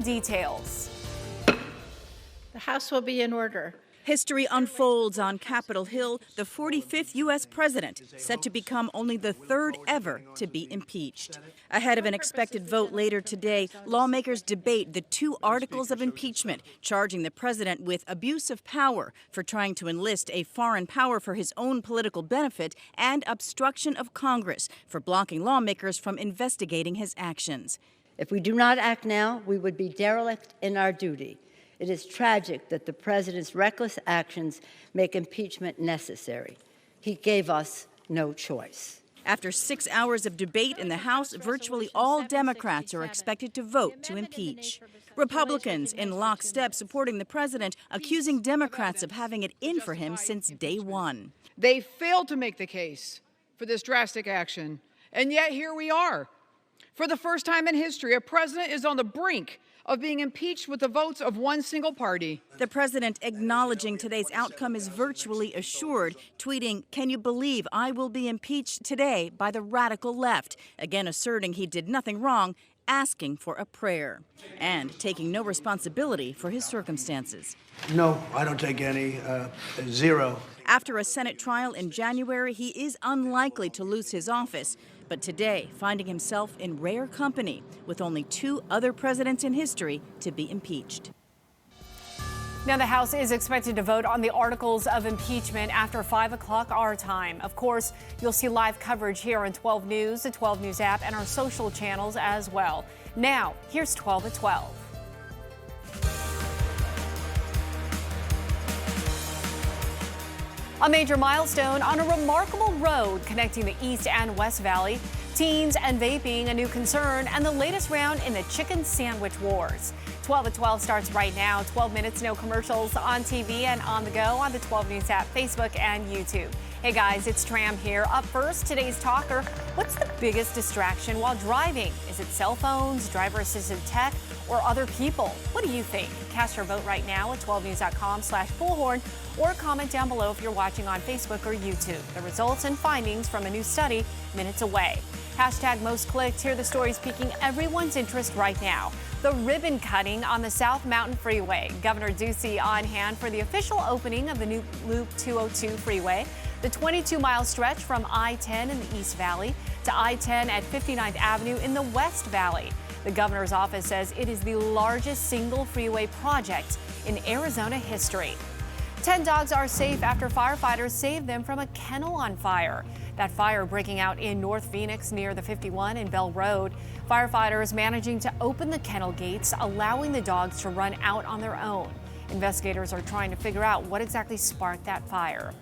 Details. The House will be in order. History unfolds on Capitol Hill. The 45th U.S. president, set to become only the third ever to be impeached. Ahead of an expected vote later today, lawmakers debate the two articles of impeachment, charging the president with abuse of power for trying to enlist a foreign power for his own political benefit and obstruction of Congress for blocking lawmakers from investigating his actions. If we do not act now, we would be derelict in our duty. It is tragic that the president's reckless actions make impeachment necessary. He gave us no choice. After 6 hours of debate in the House, virtually all Democrats are expected to vote to impeach. Republicans in lockstep supporting the president, accusing Democrats of having it in for him since day one. They failed to make the case for this drastic action, and yet here we are. For the first time in history, a president is on the brink of being impeached with the votes of one single party. The president acknowledging today's outcome is virtually assured, tweeting, "Can you believe I will be impeached today by the radical left?" Again asserting he did nothing wrong, asking for a prayer, and taking no responsibility for his circumstances. No, I don't take any. Zero. After a Senate trial in January, he is unlikely to lose his office. But today, finding himself in rare company with only two other presidents in history to be impeached. Now, the House is expected to vote on the articles of impeachment after 5 o'clock our time. Of course, you'll see live coverage here on 12 News, the 12 News app, and our social channels as well. Now, here's 12 at 12. A major milestone on a remarkable road connecting the East and West Valley. Teens and vaping, a new concern, and the latest round in the chicken sandwich wars. 12 at 12 starts right now. 12 minutes, no commercials, on TV and on the go on the 12 News app, Facebook, and YouTube. Hey guys, it's Tram here. Up first, today's talker. What's the biggest distraction while driving? Is it cell phones, driver-assisted tech, or other people? What do you think? Cast your vote right now at 12news.com/Bullhorn or comment down below if you're watching on Facebook or YouTube. The results and findings from a new study minutes away. Hashtag most clicked. Here are the stories piquing everyone's interest right now. The ribbon cutting on the South Mountain Freeway. Governor Ducey on hand for the official opening of the new Loop 202 freeway. The 22-mile stretch from I-10 in the East Valley to I-10 at 59th Avenue in the West Valley. The governor's office says it is the largest single freeway project in Arizona history. 10 dogs are safe after firefighters saved them from a kennel on fire. That fire breaking out in North Phoenix near the 51 and Bell Road. Firefighters managing to open the kennel gates, allowing the dogs to run out on their own. Investigators are trying to figure out what exactly sparked that fire.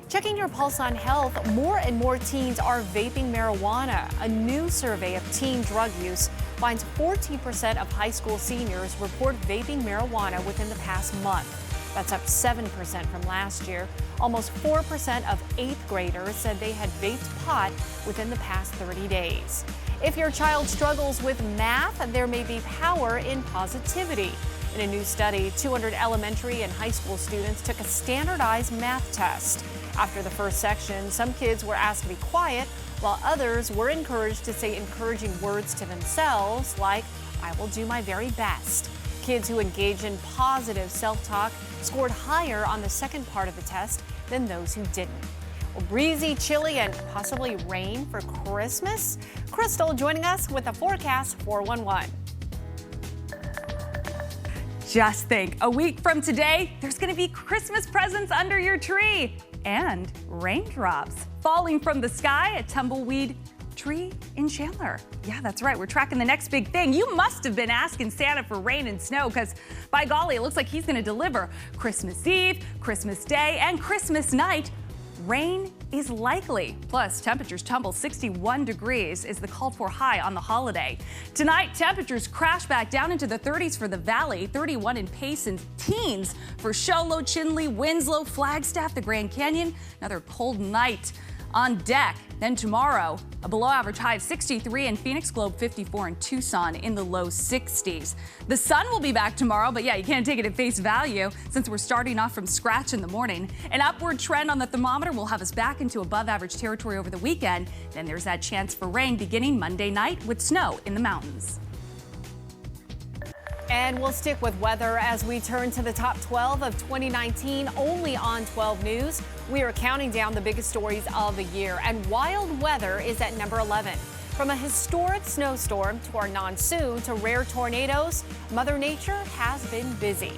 Checking your pulse on health, more and more teens are vaping marijuana. A new survey of teen drug use finds 14% of high school seniors report vaping marijuana within the past month. That's up 7% from last year. Almost 4% of 8th graders said they had vaped pot within the past 30 days. If your child struggles with math, there may be power in positivity. In a new study, 200 elementary and high school students took a standardized math test. After the first section, some kids were asked to be quiet, while others were encouraged to say encouraging words to themselves like, "I will do my very best." Kids who engage in positive self-talk scored higher on the second part of the test than those who didn't. Well, breezy, chilly, and possibly rain for Christmas? Crystal joining us with a forecast 411. Just think, a week from today, there's going to be Christmas presents under your tree and raindrops falling from the sky at Tumbleweed Tree in Chandler. Yeah, that's right. We're tracking the next big thing. You must have been asking Santa for rain and snow because, by golly, it looks like he's going to deliver Christmas Eve, Christmas Day, and Christmas night. Rain is likely. Plus, temperatures tumble. 61 degrees is the called for high on the holiday. Tonight, temperatures crash back down into the 30s for the Valley, 31 in Payson, teens for Show Low, Chinle, Winslow, Flagstaff, the Grand Canyon. Another cold night on deck. Then tomorrow, a below average high of 63 in Phoenix, Globe 54 in Tucson in the low 60s. The sun will be back tomorrow, but yeah, you can't take it at face value since we're starting off from scratch in the morning. An upward trend on the thermometer will have us back into above average territory over the weekend. Then there's that chance for rain beginning Monday night with snow in the mountains. And we'll stick with weather as we turn to the top 12 of 2019 only on 12 News. We are counting down the biggest stories of the year, and wild weather is at number 11. From a historic snowstorm to our monsoon to rare tornadoes, Mother Nature has been busy.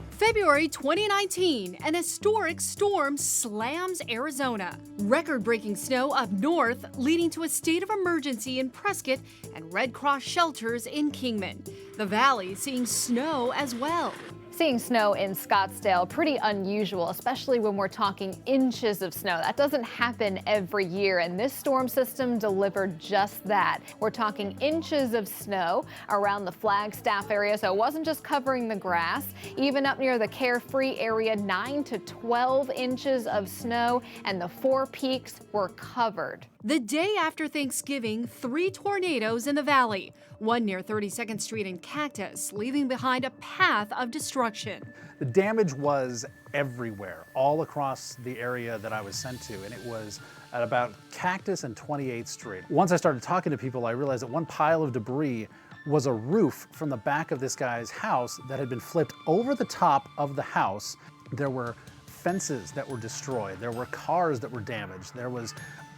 February 2019, an historic storm slams Arizona. Record-breaking snow up north, leading to a state of emergency in Prescott and Red Cross shelters in Kingman. The valley seeing snow as well. Seeing snow in Scottsdale, pretty unusual, especially when we're talking inches of snow. That doesn't happen every year, and this storm system delivered just that. We're talking inches of snow around the Flagstaff area, so it wasn't just covering the grass. Even up near the Carefree area, 9 to 12 inches of snow, and the Four Peaks were covered. The day after Thanksgiving, 3 tornadoes in the valley. One near 32nd Street in Cactus, leaving behind a path of destruction. The damage was everywhere, all across the area that I was sent to, and it was at about Cactus and 28th Street. Once I started talking to people, I realized that one pile of debris was a roof from the back of this guy's house that had been flipped over the top of the house. There were fences that were destroyed. There were cars that were damaged. There was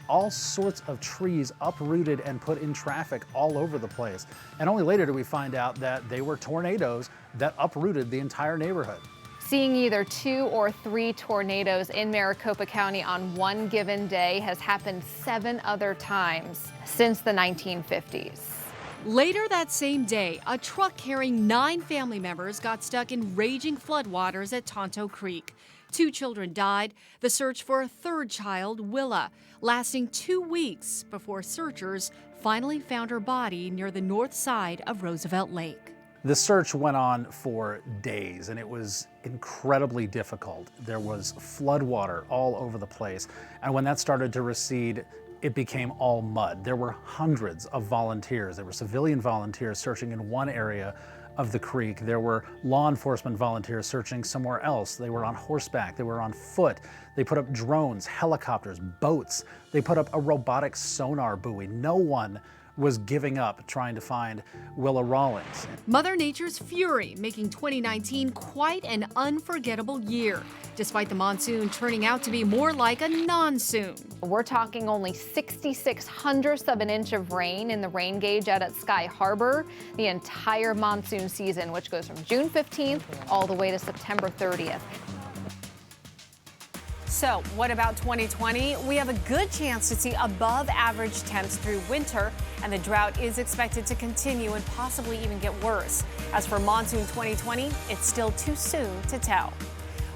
all sorts of trees uprooted and put in traffic all over the place. And only later did we find out that they were tornadoes that uprooted the entire neighborhood. Seeing either 2 or 3 tornadoes in Maricopa County on one given day has happened 7 other times since the 1950s. Later that same day, a truck carrying 9 family members got stuck in raging floodwaters at Tonto Creek. 2 children died. The search for a 3rd child, Willa, lasting 2 weeks before searchers finally found her body near the north side of Roosevelt Lake. The search went on for days, and it was incredibly difficult. There was floodwater all over the place, and when that started to recede, it became all mud. There were hundreds of volunteers. There were civilian volunteers searching in one area of the creek. There were law enforcement volunteers searching somewhere else. They were on horseback, they were on foot. They put up drones, helicopters, boats. They put up a robotic sonar buoy. No one was giving up trying to find Willa Rawlings. Mother Nature's fury making 2019 quite an unforgettable year, despite the monsoon turning out to be more like a non-soon. We're talking only 66/100ths of an inch of rain in the rain gauge out at Sky Harbor the entire monsoon season, which goes from June 15th all the way to September 30th. So what about 2020? We have a good chance to see above average temps through winter, and the drought is expected to continue and possibly even get worse. As for monsoon 2020, it's still too soon to tell.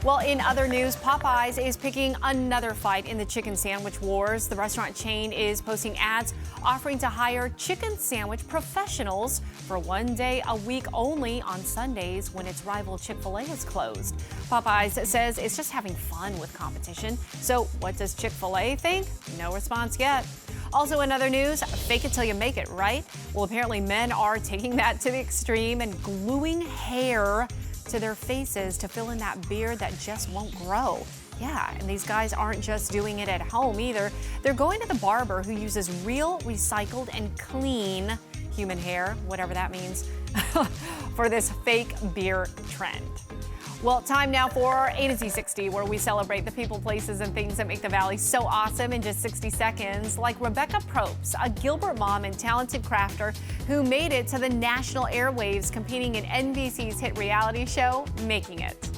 Well, in other news, Popeyes is picking another fight in the chicken sandwich wars. The restaurant chain is posting ads offering to hire chicken sandwich professionals for 1 day a week only on Sundays when its rival Chick-fil-A is closed. Popeyes says it's just having fun with competition. So what does Chick-fil-A think? No response yet. Also in other news, fake it till you make it, right? Well, apparently men are taking that to the extreme and gluing hair to their faces to fill in that beard that just won't grow. Yeah, and these guys aren't just doing it at home either. They're going to the barber who uses real, recycled, and clean human hair, whatever that means, for this fake beard trend. Well, time now for A to Z 60, where we celebrate the people, places, and things that make the Valley so awesome in just 60 seconds, like Rebecca Probst, a Gilbert mom and talented crafter who made it to the national airwaves competing in NBC's hit reality show, Making It.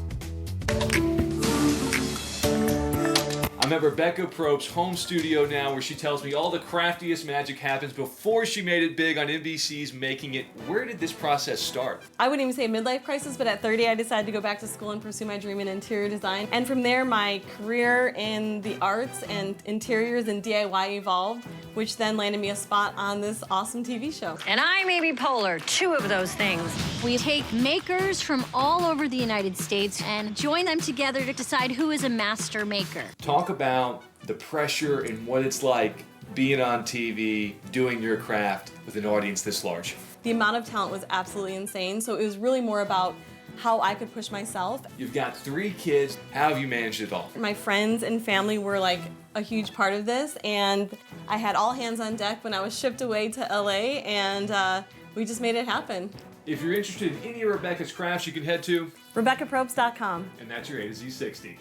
I'm at Rebecca Probst's home studio now, where she tells me all the craftiest magic happens before she made it big on NBC's Making It. Where did this process start? I wouldn't even say a midlife crisis, but at 30 I decided to go back to school and pursue my dream in interior design. And from there my career in the arts and interiors and DIY evolved, which then landed me a spot on this awesome TV show. And I'm Amy Poehler, 2 of those things. We take makers from all over the United States and join them together to decide who is a master maker. Talk about the pressure and what it's like being on TV, doing your craft with an audience this large. The amount of talent was absolutely insane, so it was really more about how I could push myself. You've got 3 kids. How have you managed it all? My friends and family were like a huge part of this, and I had all hands on deck when I was shipped away to LA, and we just made it happen. If you're interested in any of Rebecca's crafts, you can head to RebeccaProbst.com. And that's your A to Z 60.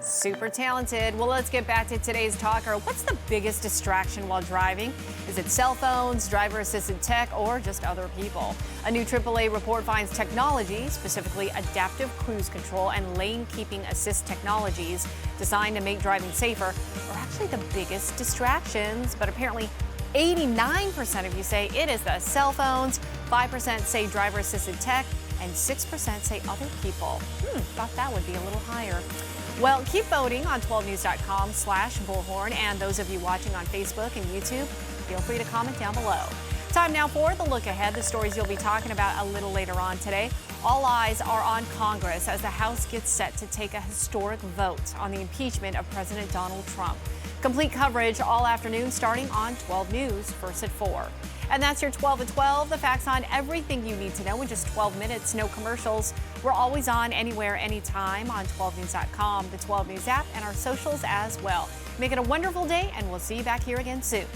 Super talented. Well, let's get back to today's talker. What's the biggest distraction while driving? Is it cell phones, driver-assisted tech, or just other people? A new AAA report finds technology, specifically adaptive cruise control and lane-keeping assist technologies designed to make driving safer, are actually the biggest distractions. But apparently 89% of you say it is the cell phones, 5% say driver-assisted tech, and 6% say other people. Thought that would be a little higher. Well, keep voting on 12news.com/Bullhorn, and those of you watching on Facebook and YouTube, feel free to comment down below. Time now for the look ahead, the stories you'll be talking about a little later on today. All eyes are on Congress as the House gets set to take a historic vote on the impeachment of President Donald Trump. Complete coverage all afternoon starting on 12 News, first at 4. And that's your 12 at 12, the facts on everything you need to know in just 12 minutes, no commercials. We're always on anywhere, anytime on 12news.com, the 12 News app, and our socials as well. Make it a wonderful day, and we'll see you back here again soon.